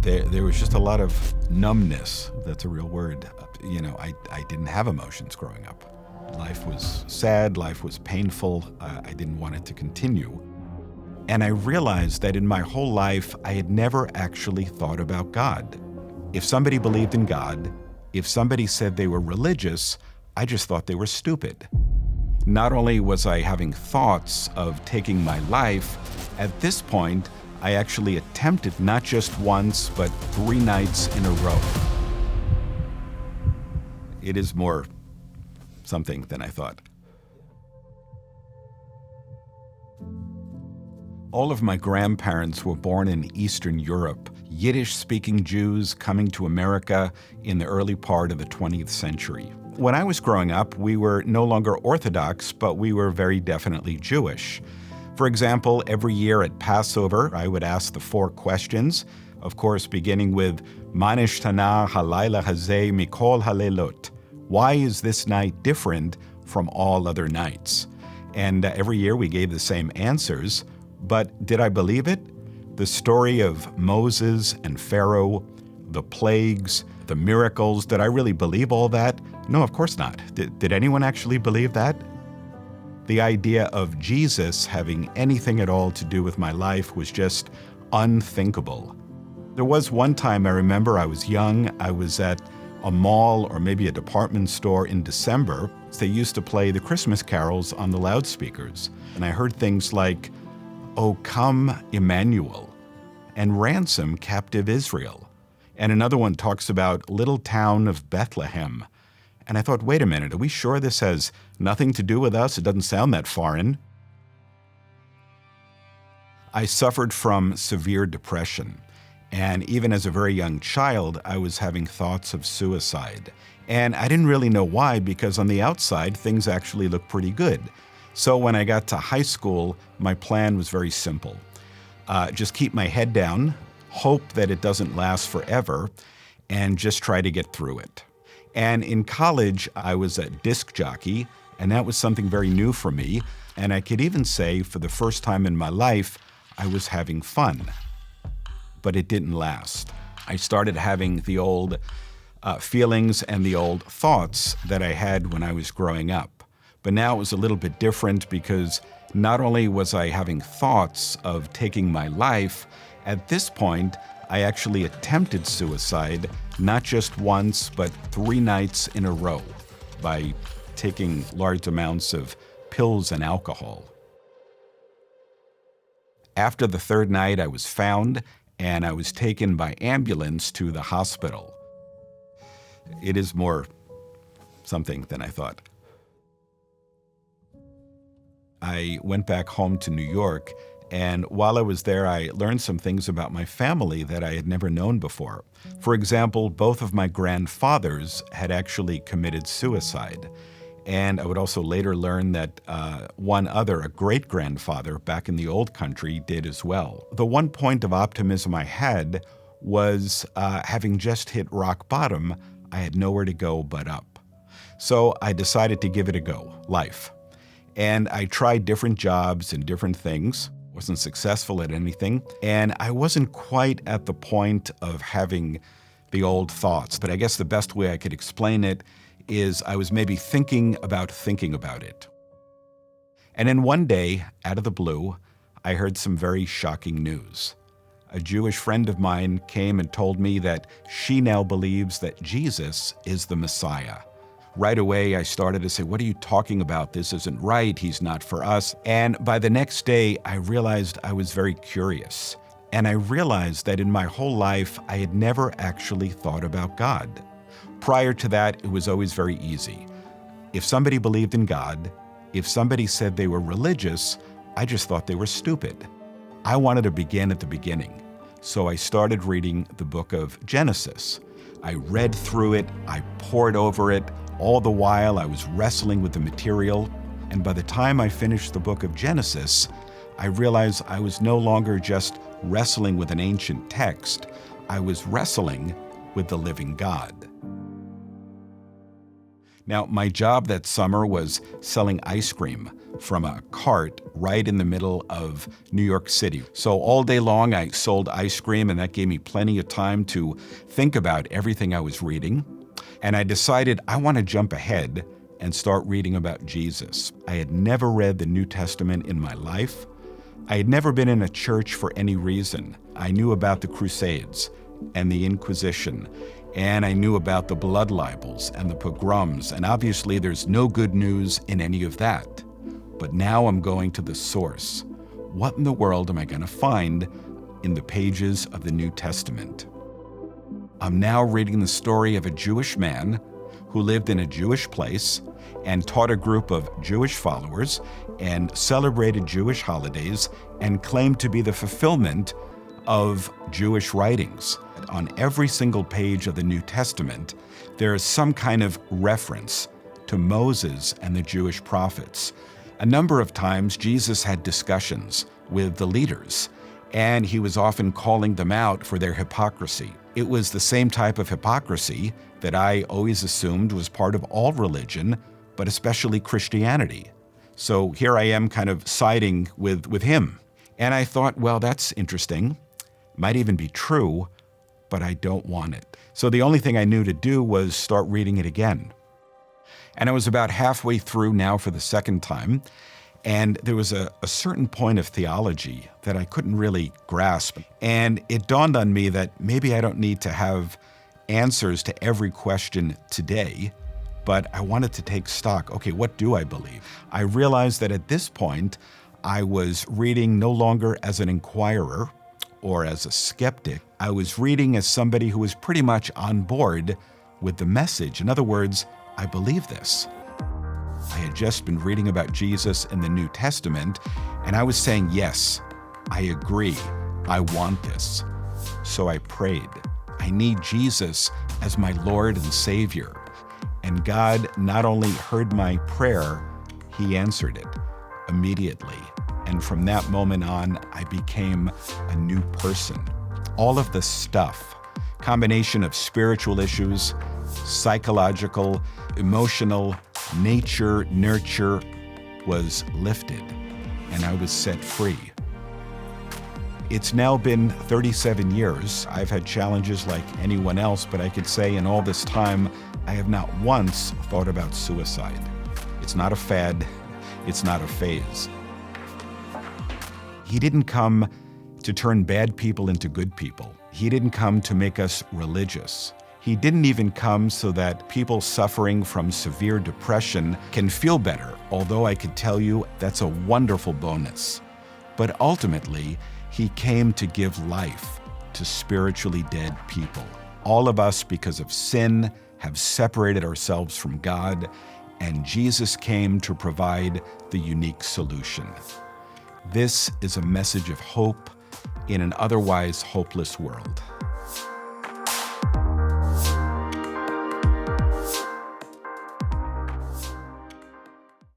There was just a lot of numbness. That's a real word. I didn't have emotions growing up. Life was sad, life was painful. I didn't want it to continue. And I realized that in my whole life, I had never actually thought about God. If somebody believed in God, if somebody said they were religious, I just thought they were stupid. Not only was I having thoughts of taking my life, at this point, I actually attempted not just once, but 3 nights in a row. It is more something than I thought. All of my grandparents were born in Eastern Europe, Yiddish-speaking Jews coming to America in the early part of the 20th century. When I was growing up, we were no longer Orthodox, but we were very definitely Jewish. For example, every year at Passover, I would ask the 4 questions, of course beginning with Ma nishtana halayla hazeh mikol halelot. Why is this night different from all other nights? And every year we gave the same answers, but did I believe it? The story of Moses and Pharaoh, the plagues, the miracles, did I really believe all that? No, of course not. Did anyone actually believe that? The idea of Jesus having anything at all to do with my life was just unthinkable. There was one time I remember I was young, I was at a mall or maybe a department store in December. They used to play the Christmas carols on the loudspeakers. And I heard things like, "O come, Emmanuel," and "Ransom captive Israel." And another one talks about little town of Bethlehem. And I thought, wait a minute, are we sure this has nothing to do with us? It doesn't sound that foreign. I suffered from severe depression. And even as a very young child, I was having thoughts of suicide. And I didn't really know why, because on the outside, things actually looked pretty good. So when I got to high school, my plan was very simple. Just keep my head down, hope that it doesn't last forever, and just try to get through it. And in college, I was a disc jockey, and that was something very new for me. And I could even say, for the first time in my life, I was having fun. But it didn't last. I started having the old feelings and the old thoughts that I had when I was growing up. But now it was a little bit different, because not only was I having thoughts of taking my life, at this point, I actually attempted suicide not just once, but 3 nights in a row by taking large amounts of pills and alcohol. After the 3rd night, I was found, and I was taken by ambulance to the hospital. It is more something than I thought. I went back home to New York, and while I was there, I learned some things about my family that I had never known before. For example, both of my grandfathers had actually committed suicide. And I would also later learn that one other, a great-grandfather back in the old country, did as well. The one point of optimism I had was having just hit rock bottom, I had nowhere to go but up. So I decided to give it a go, life. And I tried different jobs and different things, wasn't successful at anything, and I wasn't quite at the point of having the old thoughts. But I guess the best way I could explain it is I was maybe thinking about it. And then one day, out of the blue, I heard some very shocking news. A Jewish friend of mine came and told me that she now believes that Jesus is the Messiah. Right away, I started to say, what are you talking about? This isn't right. He's not for us. And by the next day, I realized I was very curious. And I realized that in my whole life, I had never actually thought about God. Prior to that, it was always very easy. If somebody believed in God, if somebody said they were religious, I just thought they were stupid. I wanted to begin at the beginning. So I started reading the book of Genesis. I read through it, I pored over it. All the while I was wrestling with the material. And by the time I finished the book of Genesis, I realized I was no longer just wrestling with an ancient text. I was wrestling with the living God. Now, my job that summer was selling ice cream from a cart right in the middle of New York City. So all day long, I sold ice cream, and that gave me plenty of time to think about everything I was reading. And I decided I want to jump ahead and start reading about Jesus. I had never read the New Testament in my life. I had never been in a church for any reason. I knew about the Crusades and the Inquisition, and I knew about the blood libels and the pogroms, and obviously there's no good news in any of that. But now I'm going to the source. What in the world am I going to find in the pages of the New Testament? I'm now reading the story of a Jewish man who lived in a Jewish place and taught a group of Jewish followers and celebrated Jewish holidays and claimed to be the fulfillment of Jewish writings. On every single page of the New Testament, there is some kind of reference to Moses and the Jewish prophets. A number of times, Jesus had discussions with the leaders, and he was often calling them out for their hypocrisy. It was the same type of hypocrisy that I always assumed was part of all religion, but especially Christianity. So here I am kind of siding with him. And I thought, well, that's interesting. Might even be true, but I don't want it. So the only thing I knew to do was start reading it again. And I was about halfway through now for the second time, and there was a certain point of theology that I couldn't really grasp. And it dawned on me that maybe I don't need to have answers to every question today, but I wanted to take stock. Okay, what do I believe? I realized that at this point, I was reading no longer as an inquirer or as a skeptic. I was reading as somebody who was pretty much on board with the message. In other words, I believe this. I had just been reading about Jesus in the New Testament, and I was saying, yes, I agree. I want this. So I prayed. I need Jesus as my Lord and Savior. And God not only heard my prayer, He answered it immediately. And from that moment on, I became a new person. All of the stuff, combination of spiritual issues, psychological, emotional, nature, nurture, was lifted, and I was set free. It's now been 37 years. I've had challenges like anyone else, but I could say in all this time, I have not once thought about suicide. It's not a fad. It's not a phase. He didn't come to turn bad people into good people. He didn't come to make us religious. He didn't even come so that people suffering from severe depression can feel better, although I could tell you that's a wonderful bonus. But ultimately, He came to give life to spiritually dead people. All of us, because of sin, have separated ourselves from God, and Jesus came to provide the unique solution. This is a message of hope in an otherwise hopeless world.